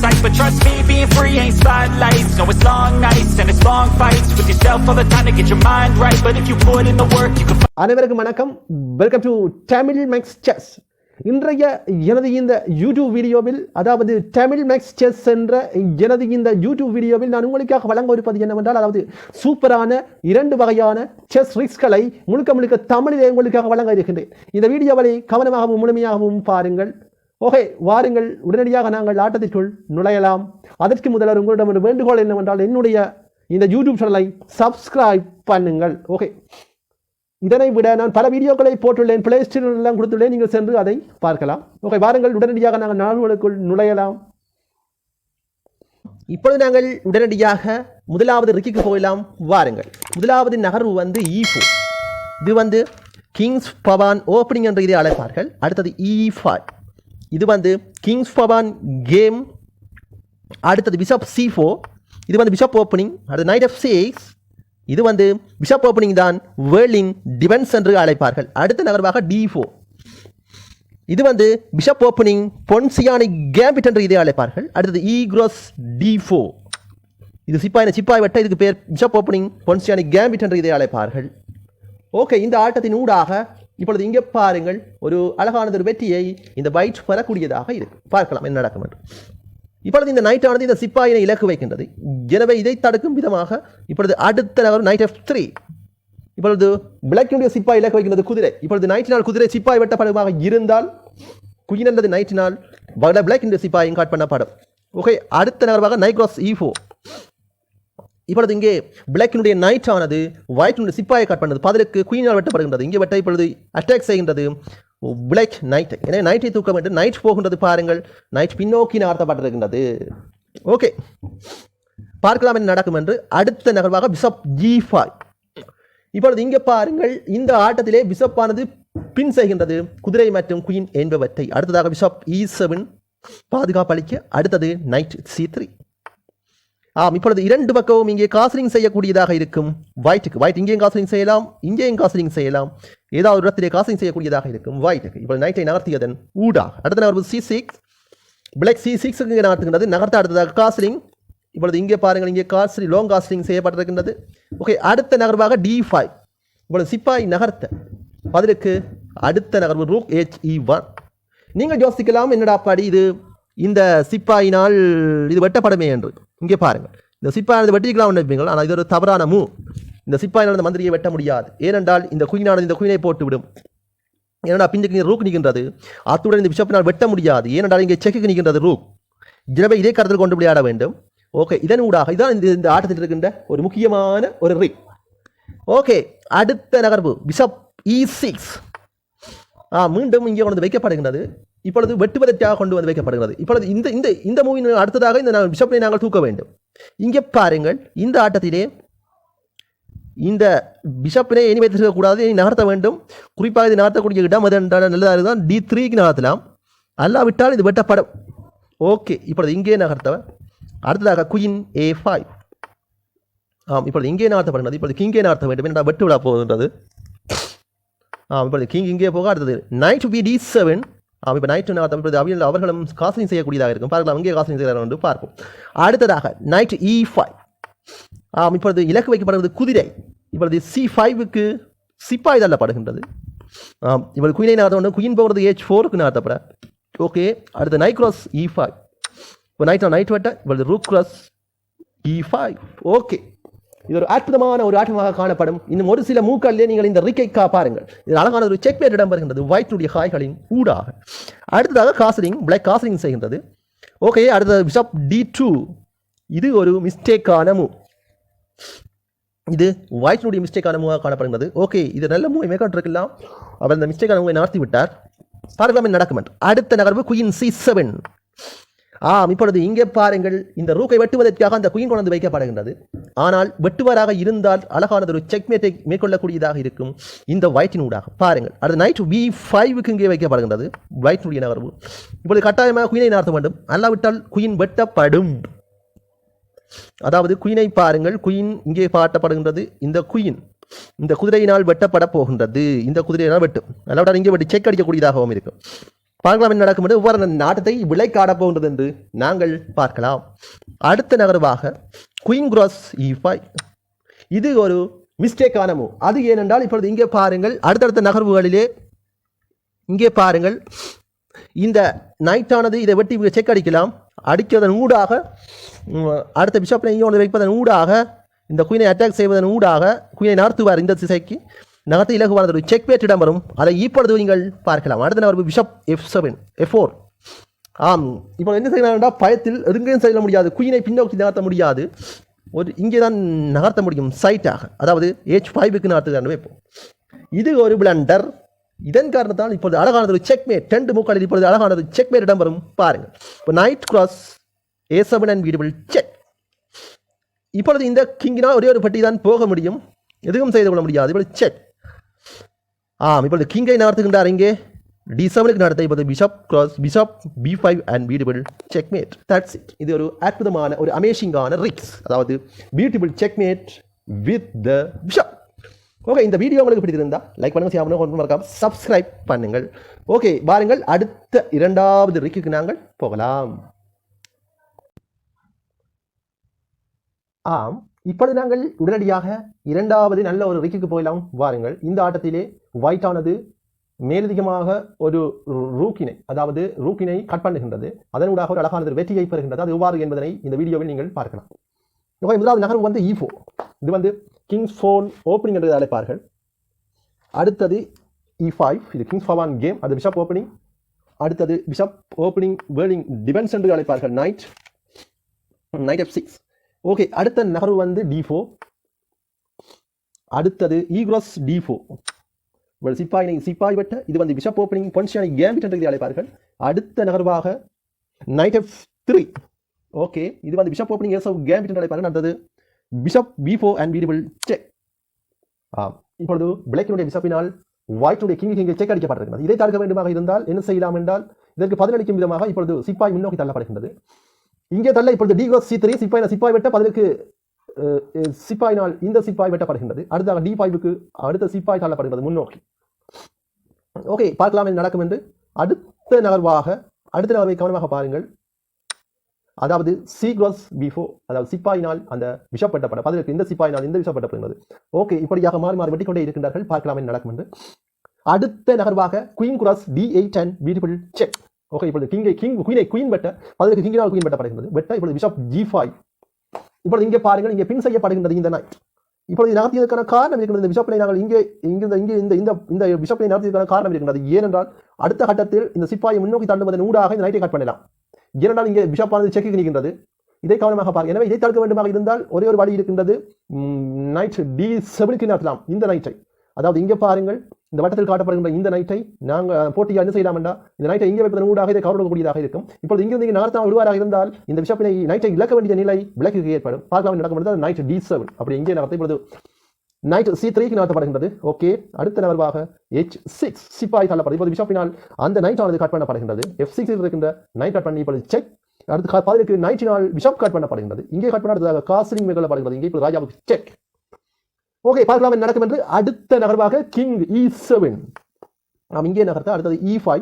sight. But trust me, being free ain't spotlights. No, it's long nights and it's long fights with yourself all the time to get your mind right. But if you put in the work, you can. அனைவருக்கும் வணக்கம். Welcome to Tamil Max Chess. இன்றைய எனது இந்த YouTube வீடியோவில், அதாவது Tamil Max chess என்ற எனது இந்த யூடியூப் வீடியோவில் நான் உங்களுக்காக வழங்க இருப்பது என்னவென்றால், அதாவது சூப்பரான 2 வகையான செஸ் ரிஸ்களை முழுக்க தமிழிலே உங்களுக்காக வழங்க இருக்கின்றேன். இந்த வீடியோவை கவனமாகவும் முழுமையாகவும் பாருங்கள். ஓகே, வாருங்கள், உடனடியாக நாங்கள் ஆட்டத்திற்குள் நுழையலாம். அதற்கு முதல்வர் உங்களிடம் ஒரு வேண்டுகோள் என்னவென்றால், என்னுடைய இந்த யூடியூப் சேனலை சப்ஸ்கிரைப் பண்ணுங்கள். ஓகே, இதனை விட நான் பல வீடியோக்களை போட்டுள்ளேன், பிளே ஸ்டோரில் எல்லாம் கொடுத்துள்ளேன், நீங்கள் சென்று அதை பார்க்கலாம். ஓகே, வாருங்கள், உடனடியாக நாங்கள் நாடுகளுக்குள் நுழையலாம். இப்பொழுது நாங்கள் உடனடியாக முதலாவது ரிக்கிக்கு போகலாம். வாருங்கள். முதலாவது நகர்வு வந்து E4. இது வந்து கிங்ஸ் பவான் ஓப்பனிங் என்ற இதை அழைப்பார்கள். அடுத்தது E5. இது வந்து கிங்ஸ் பவான் கேம். அடுத்தது பிஷப் C4. இது வந்து பிஷப் ஓப்பனிங். அடுத்து நைட் F6. இது வந்து பிஷப் ஓப்பனிங் தான் வேர்லின் டிஃபென்ஸ் என்று அழைப்பார்கள். அடுத்த நகர்வாக D4. இது வந்து பிஷப் ஓப்பனிங் பொன்சியானி கேம்பிட் என்று இதை அழைப்பார்கள். அடுத்தது E gross D4. இது சிப்பாய் வெட்ட, இதுக்கு பேர் பிஷப் ஓப்பனிங் பொன்சியானி கேம்பிட் என்று இதை அழைப்பார்கள். ஓகே, இந்த ஆட்டத்தின் ஊடாக இப்பொழுது இங்கே பாருங்கள், ஒரு அழகானது ஒரு வெற்றியை இந்த பைட் பெறக்கூடியதாக இருக்கு. பார்க்கலாம் என்ன நடக்கும் என்று. இப்பொழுது இந்த நைட்டானது இந்த சிப்பாயினை இலக்கு வைக்கின்றது. எனவே இதை தடுக்கும் விதமாக இப்பொழுது அடுத்த நகர் நைட் F3. இப்பொழுது பிளாக்கினுடைய சிப்பாய் இலக்கு வைக்கின்றது குதிரை. இப்பொழுது நைட்டினால் குதிரை சிப்பாய் வெட்டப்படுமாக இருந்தால், குயின் அல்லது நைட்டினால் பிளாக்கினுடைய சிப்பாயும் காட் பண்ணப்படும். ஓகே, அடுத்த நகர்வாக நைட் கிராஸ் E4. இப்பொழுது இங்கே பிளாக்கினுடைய நைட் ஆனது ஒயிட்டினுடைய சிப்பாயை காட் பண்ணது, பதிலுக்கு குயினால் வெட்டப்படுகின்றது. இங்கே வெட்ட இப்பொழுது அட்டாக் செய்கின்றது பிளாக் நைட்டை. எனவே நைட்டை தூக்க வேண்டும். நைட் போகின்றது, பாருங்கள், நைட் பின்னோக்கி நகர்த்தப்பட்டிருக்கின்றது. ஓகே, பார்க்கலாம் என்ன நடக்கும் என்று. அடுத்த நகர்வாக பிஷப் G5. இப்பொழுது இங்கே பாருங்கள், இந்த ஆட்டத்திலே பிஷப்பானது பின் செய்கின்றது குதிரை மற்றும் குயின் என்பவற்றை. அடுத்ததாக பிஷப் E7 பாதுகாப்பு அளிக்க. அடுத்தது நைட் C3. இப்பொழுது 2 பக்கமும் இங்கே காசலிங் செய்யக்கூடியதாக இருக்கும். ஒயிட்டுக்கு ஒயிட் இங்கேயும் காசலிங் செய்யலாம், இங்கேயும் காசலிங் செய்யலாம், ஏதாவது ஒரு இடத்திலே காசலிங் செய்யக்கூடியதாக இருக்கும் ஒயிட்டுக்கு. இப்பொழுது நைட்டை நகர்த்தியதன் ஊடாக அடுத்த நகர்வு C6. பிளாக் C6 இங்கே நகர்த்துகின்றது. நகர்த்த அடுத்ததாக காசலிங். இப்பொழுது இங்கே பாருங்கள், இங்கே காசலிங் லாங் காசலிங் செய்யப்பட்டிருக்கின்றது. ஓகே, அடுத்த நகர்வாக D5. இப்பொழுது சிப்பாய் நகர்த்த, பதிலுக்கு அடுத்த நகர்வு ரூக் HE1. நீங்கள் யோசிக்கலாம், என்னடா பாடி இது இந்த சிப்பாயினால் இது வெட்டப்படமே என்று. இங்கே பாருங்கள், இந்த சிப்பாயானது வெட்டிக்கலாம் நினைப்பீங்கள், ஆனால் இது ஒரு தவறான மூவ். இந்த சிப்பாயினால் இந்த மந்திரியை வெட்ட முடியாது. ஏனென்றால் இந்த குயினானது இந்த குயினை போட்டுவிடும். ஏனென்றால் பின்னுக்கு ரூக் நிற்கின்றது. அத்துடன் இந்த பிஷப்பினால் வெட்ட முடியாது. ஏனென்றால் இங்கே செக்குக்கு நிற்கின்றது ரூக். எனவே இதே கருத்தில் கொண்டு விளையாட வேண்டும். ஓகே, இதன் ஊடாக இதான் இந்த ஆட்டத்தில் இருக்கின்ற ஒரு முக்கியமான ஒரு ரிக். ஓகே, அடுத்த நகர்வு பிஷப் E6. மீண்டும் இங்கே கொண்டு வைக்கப்படுகின்றது. இப்பொழுது வெட்டுவதற்காக கொண்டு வந்து வைக்கப்படுகிறது. இப்பொழுது இந்த இந்த இந்த மூவின் அடுத்ததாக இந்த பிஷப்பை நாங்கள் தூக்க வேண்டும். இங்கே பாருங்கள், இந்த ஆட்டத்திலே இந்த பிஷப்பினை இனி வைத்திருக்கக்கூடாது, இனி நகர்த்த வேண்டும். குறிப்பாக இது நகர்த்தக்கூடிய இடம் அது என்றால் நல்லதாக இருந்தால் D3க்கு நகர்த்தலாம், அல்லாவிட்டால் இது வெட்டப்படும். ஓகே, இப்பொழுது இங்கே நகர்த்தவன். அடுத்ததாக குயின் A5. இப்பொழுது இங்கே நகர்த்தப்படுகிறது. இப்பொழுது கிங்கே நகர்த்த வேண்டும் என்றால் வெட்டு விழா போகின்றது. இப்பொழுது கிங் இங்கே போக. அடுத்தது நைட் D7. இப்போ நைட் நகர்த்த அவர்களும் காசலிங் செய்யக்கூடியதாக இருக்கும். பார்க்கலாம், இங்கே காசலிங் செய்கிறார்கள் என்று பார்ப்போம். அடுத்ததாக நைட் E5. இப்பொழுது இலக்கு வைக்கப்படுவது குதிரை. இப்பொழுது C5க்கு சிப்பாய் தள்ளப்படுகின்றது. இப்பொழுது குயினை நகர்த்த, குயின் போகிறது H4க்கு நகர்த்தப்பட. ஓகே, அடுத்து நைட் கிராஸ் E5. இப்போ நைட் வெட்ட. இப்பொழுது ரூக் கிராஸ் E5. ஓகே, இது ஒரு அற்புதமான ஒரு ஆட்டமாக காணப்படும். இன்னும் ஒரு சில மூக்களிலே நீங்கள் இந்த ரிக்கை பாருங்கள். இது அழகான ஒரு செக் பேட் இடம் வருகின்றது ஒயிட்டுடைய காய்களின் ஊடாக. அடுத்ததாக காசலிங், பிளாக் காசலிங் செய்கின்றது. ஓகே, அடுத்தது பிஷப் D2. இது ஒரு மிஸ்டேக்கான மூவ். இது ஒயிட்டுடைய மிஸ்டேக்கான மூவாக காணப்படுகிறது. ஓகே, இது நல்ல மூவை மேற்கொண்டிருக்கலாம். அவர் இந்த மிஸ்டேக்கான மூவை நடத்தி விட்டார். பார்க்கலாம் நடக்கும். அடுத்த நகர்வு குயின் C7. இப்பொழுது இங்கே பாருங்கள், இந்த ரூக்கை வெட்டுவதற்காக அந்த குயின் கொண்டு வைக்கப்படுகின்றது. ஆனால் வெட்டுவராக இருந்தால் அழகானது ஒரு செக்மேட்டை மேற்கொள்ளக்கூடியதாக இருக்கும் இந்த ஒயிட்டின் ஊடாக. பாருங்கள், அது நைட் B5க்கு இங்கே வைக்கப்படுகின்றது ஒயிட்டினுடைய நகர்வு. இப்பொழுது கட்டாயமாக குயினை நகர்த்த வேண்டும், அல்லாவிட்டால் குயின் வெட்டப்படும். அதாவது குயினை பாருங்கள், குயின் இங்கே காட்டப்படுகின்றது. இந்த குதிரையினால் வெட்டப்பட போகின்றது. இந்த குதிரையினால் வெட்டும், அல்லாவிட்டால் இங்கே வெட்டி செக் அடிக்கக்கூடியதாகவும் இருக்கும். பார்க்கலாம் என்ன நடக்கும் என்று ஒவ்வொரு நாட்டத்தை விலைக்காடப் போகின்றது என்று நாங்கள் பார்க்கலாம். அடுத்த நகர்வாக குயின் கிராஸ் E5. இது ஒரு மிஸ்டேக்கான மூவ். அது ஏனென்றால் இப்பொழுது இங்கே பாருங்கள், அடுத்தடுத்த நகர்வுகளிலே இங்கே பாருங்கள், இந்த நைட்டானது இதை வெட்டி செக் அடிக்கலாம். அடிக்கிறதன் ஊடாக அடுத்த பிஷப்பினை இங்கே ஒன்று வைப்பதன் ஊடாக இந்த குயினை அட்டாக் செய்வதன் ஊடாக குயினை நகர்த்துவார். இந்த திசைக்கு நகர்த்து இலகுவானது ஒரு செக் பேட் இடம் வரும். அதை இப்பொழுது நீங்கள் பார்க்கலாம். அடுத்த நகர்வு பிஷப் F7 F4. ஆம், இப்போ என்ன செய்யலாம்? பயத்தில் எதுங்கையும் செய்ய முடியாது, குயினை பின்னோக்கி நகர்த்த முடியாது. ஒரு இங்கே தான் நகர்த்த முடியும் சைட்டாக, அதாவது H5க்கு நகர்த்துகிறான் வைப்போம். இது ஒரு பிளண்டர். இதன் காரணத்தால் இப்பொழுது அழகானது ஒரு செக்மேட். 2 மூக்களில் இப்பொழுது அழகானது செக்மேட் இடம் வரும். பாருங்கள், இப்போ knight cross A7 and with double check. இப்பொழுது இந்த கிங்கினால் ஒரே ஒரு பட்டி தான் போக முடியும், எதுவும் செய்து கொள்ள முடியாது. இப்பொழுது செக். இப்பொழுது கிங்கை நகர்த்துகின்றார். இங்கே D7க்கு நடத்த இப்போது bishop cross bishop B5 and with double checkmate. That's it. இது ஒரு அற்புதமான ஒரு அமேசிங்கான ரிக்ஸ், அதாவது beautiful checkmate with the bishop. Okay, இந்த வீடியோ உங்களுக்கு பிடிச்சிருந்தா லைக் பண்ணுங்க, ஷேர் பண்ணுங்க, மறக்காம சப்ஸ்கிரைப் பண்ணுங்கள். ஓகே, பாருங்கள், அடுத்த இரண்டாவது ரிக்குக்கு நாங்கள் போகலாம். இப்பொழுது நாங்கள் உடனடியாக இரண்டாவது நல்ல ஒரு ரிக்குக்கு போகலாம். வாருங்கள். இந்த ஆட்டத்திலே ஒயிட் ஆனது மேலதிகமாக ஒரு ரூக்கினை, அதாவது ரூக்கினை கட் பண்ணுகின்றது. அதனூடாக ஒரு அழகான வெற்றியை பெறுகின்றது. அது எவ்வாறு என்பதனை இந்த வீடியோவில் நீங்கள் பார்க்கலாம். முதலாவது நகர்வு வந்து E4. இது வந்து கிங்ஸ் ஃபோன் ஓப்பனிங் என்று அழைப்பார்கள். அடுத்தது E5. இது கிங்ஸ் ஃபோன் கேம், அது பிஷப் ஓப்பனிங். அடுத்தது பிஷப் ஓப்பனிங் வேர்லிங் டிஃபென்ஸ் என்று அழைப்பார்கள். Night F6. ஓகே, அடுத்த நகர்வு வந்து D4. அடுத்தது E cross D4. சிப்பாய் வெட்ட. இது வந்து பிஷப் ஓப்பனிங் பொன்ஷியானி கேம்பிட் என்று அழைப்பார்கள். அடுத்த நகர்வாக நைட் F3. ஓகே, இது வந்து பிஷப் ஓப்பனிங் கேம்பிட் என்று அழைப்பார்கள். அடுத்தது bishop B4 and with double check. இப்பொழுது பிளாக்கினுடைய பிஷப்பினால் ஒயிட்டுடைய கிங் செக் அடிக்கப்பட்டிருக்கிறது. இதை தடுக்க வேண்டுமாக இருந்தால் என்ன செய்யலாம் என்றால், இதற்கு பதிலளிக்கும் விதமாக இப்பொழுது சிப்பாய் முன்னோக்கி தள்ளப்படுகின்றது. இங்கே தள்ள இப்பொழுது D cross C3. சிப்பாய் வெட்ட பதிலுக்கு சிப்பாயினால் இந்த சிப்பாய் வெட்டப்படுகின்றது. அடுத்ததாக D5க்கு அடுத்த சிப்பாய் தள்ளப்படுகிறது முன்னோக்கி. ஓகே, பார்க்கலாம் என்ன நடக்கும் என்று. அடுத்த நகர்வை கவனமாக பாருங்கள். அதாவது C cross B4, அதாவது சிப்பாயினால் அந்த பிஷப் வெட்டப்பட பதிலுக்கு இந்த சிப்பாயினால் இந்த பிஷப் வெட்டப்படுகிறது. ஓகே, இப்படியாக மாறி மாறி வெட்டிக்கொண்டே இருக்கின்றார்கள். பார்க்கலாம் என்ன நடக்கும் என்று. அடுத்த நகர்வாக queen cross D8 and beautiful check. Okay, இப்பொழுது குயின் வெட்ட பதிலுக்கு கிங்கினால் குயின் வெட்டப்படுகிறது. வெட்ட இப்பொழுது பிஷப் G5. இப்பொழுது இங்கே பாருங்கள், இங்கே பின் செய்யப்படுகின்றது இந்த நைட். இப்பொழுது நகர்த்தியதற்கான காரணம் இருக்கின்றது. இந்த பிஷப்பை நாங்கள் இந்த பிஷப்பை நகர்த்தியதற்கான காரணம் இருக்கின்றது. ஏனென்றால் அடுத்த கட்டத்தில் இந்த சிப்பாயை முன்னோக்கி தள்ளுவதன் ஊடாக இந்த நைட்டை கட் பண்ணலாம். ஏனென்றால் இங்கே பிஷப்பானது செக்கு நிற்கின்றது. இதை கவனமாக பாருங்கள். எனவே இதை தடுக்க வேண்டுமாக இருந்தால் ஒரே ஒரு வழி இருக்கின்றது. நைட் D7க்கு நகர்த்தலாம் இந்த நைட்டை. அதாவது இங்கே பாருங்கள், இந்த வட்டத்தில் காட்டப்படுகின்ற இந்த நைட்டை நாங்கள் போட்டியாக என்ன செய்யலாம் என்றால், இந்த நைட்டை இங்கே வைப்பதன் ஊடாக இதை கவர் கூடியதாக இருக்கும். இப்பொழுது இங்கிருந்து நகர்த்தாமல் விடுவாராக இருந்தால் இந்த பிஷப்பினை நைட்டை இழக்க வேண்டிய நிலை விளக்கு ஏற்படும். பார்க்கலாம் நடக்கும் நைட் D7. அப்படி இங்கே நகர்த்த இப்பொழுது நைட் C3க்கு நகர்த்தப்படுகின்றது. ஓகே, அடுத்த நகர்வாக H6. சிப்பாய் தள்ளப்படுது. இப்போது பிஷப்பினால் அந்த நைட் ஆனது கட் பண்ணப்படுகின்றது. F6 இருக்கின்ற நைட் கட் பண்ணி இப்பொழுது செக். அடுத்து பதிலுக்கு நைட்டினால் பிஷப் கட் பண்ணப்படுகின்றது. இங்கே கட் பண்ண காஸ்லிங் மேற்கொள்ளப்படுகிறது. இங்கே இப்பொழுது ராஜாவுக்கு செக். ஓகே, பார்க்கலாம் என்ன நடக்கும் என்று. அடுத்த நகர்வாக கிங் E7. நாம் இங்கே நகர்த்த அடுத்தது E5.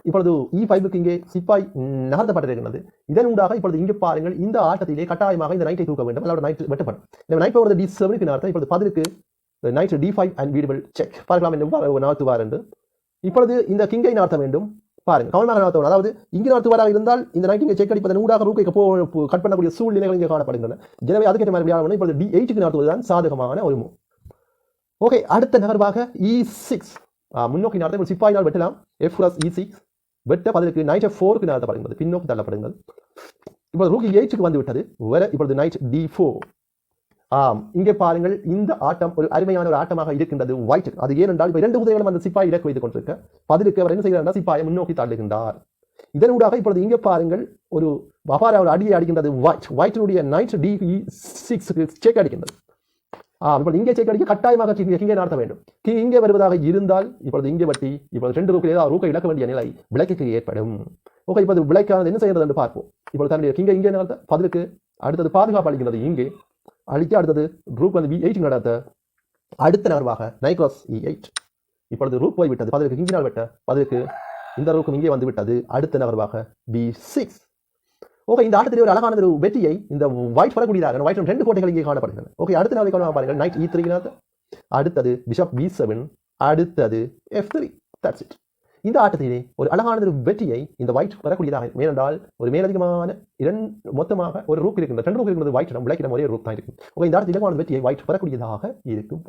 இப்பொழுது E5க்கு இங்கே சிப்பாய் நகர்த்தப்பட்டிருக்கிறது. இதன் ஊடாக இப்பொழுது இங்கே பாருங்கள், இந்த ஆட்டத்திலே கட்டாயமாக இந்த நைட்டை தூக்க வேண்டும், அதாவது நைட் வெட்டப்படும். இந்த நைட் போகிறது D7க்கு நகர்த்த. இப்பொழுது பதிலுக்கு night D5 and with double check. பார்க்கலாம் என்ன நகர்த்துவார் என்று. இப்பொழுது இந்த கிங்கை நகர்த்த வேண்டும். பாருங்கள், கவனமாக நடத்தணும். அதாவது இங்கே நடத்துவாராக இருந்தால் இந்த நைட் இங்கே செக் அடிப்பதன் ஊடாக ரூக்கை கட் பண்ணக்கூடிய சூழ்நிலைகள் இங்கே காணப்படுகின்றன. எனவே அதுக்கேற்ற மாதிரி விளையாடணும். இப்பொழுது D8க்கு நடத்துவதுதான் சாதகமான ஒரு மூவ். ஓகே, அடுத்த நகர்வாக E6. முன்னோக்கி நடத்த இப்பொழுது சிப்பாயினால் வெட்டலாம். F cross E6 வெட்ட பதிலுக்கு நைட் F4க்கு நடத்தப்படுகிறது. பின்னோக்கி தள்ளப்படுகிறது. இப்பொழுது ரூக் E8க்கு வந்து விட்டது. இப்பொழுது நைட் D4. இங்கே பாருங்கள், இந்த ஆட்டம் ஒரு அருமையான ஒரு ஆட்டமாக இருக்கின்றது ஒயிட். அது ஏனென்றால் இப்போ 2 குதிரைகளும் அந்த சிப்பாய் இலக்கு வைத்துக் கொண்டிருக்க பதிலுக்கு அவர் என்ன செய்கிறார், சிப்பாயை முன்னோக்கி தள்ளுகின்றார். இதனூடாக இப்பொழுது இங்கே பாருங்கள், ஒரு அபார ஒரு அடியை அடிக்கின்றது ஒயிட்டினுடைய நைட் D6க்கு செக் அடிக்கின்றது. இப்பொழுது இங்கே செக் அடிக்க கட்டாயமாக இங்கே நடத்த வேண்டும். இங்கே வருவதாக இருந்தால் இப்பொழுது இங்கே வட்டி இப்பொழுது 2 ரூக்கில் ஏதாவது ரூக்கை இழக்க வேண்டிய நிலை விளக்குக்கு ஏற்படும். ஓகே, இப்போது விளக்கானது என்ன செய்கிறது என்று பார்ப்போம். இப்பொழுது தன்னுடைய கிங்கை இங்கே நடத்த பதிலுக்கு அடுத்தது பாதுகாப்பு அளிக்கின்றது. இங்கே அழிக்க அடுத்தது ரூக் வந்து B8 நடத்த. அடுத்த நகர்வாக நைட் cross E8. இப்பொழுது ரூக் போய் விட்டது. பதிலுக்கு கிங்கினால் வெட்ட பதிலுக்கு இந்த ரூக்கும் இங்கே வந்து விட்டது. அடுத்த நகர்வாக B6. ஓகே, இந்த ஆட்டத்தில் ஒரு அழகான ஒரு வெற்றியை இந்த ஒயிட் பெறக்கூடியதாக ஒயிட் 2 கோட்டைகள் இங்கே காணப்படுகிறது. ஓகே, அடுத்த நாளை பாருங்கள். நைட் E3, அடுத்தது பிஷப் B7, அடுத்தது F3. That's it. இந்த ஆட்டத்திலே ஒரு அழகான ஒரு வெற்றியை இந்த ஒயிட் பெறக்கூடியதாக, ஏனென்றால் ஒரு மேலதிகமான மொத்தமாக ஒரு ரூக் இருக்கின்ற 2 ரூக் இருக்கின்றது. ஒயிட்டிடம் பிளாக்கிடம் ஒரே ரூக் தான் இருக்கும். ஓகே, இந்த ஆட்டத்தில் இலகுவான வெற்றியை ஒயிட் பெறக்கூடியதாக இருக்கும்.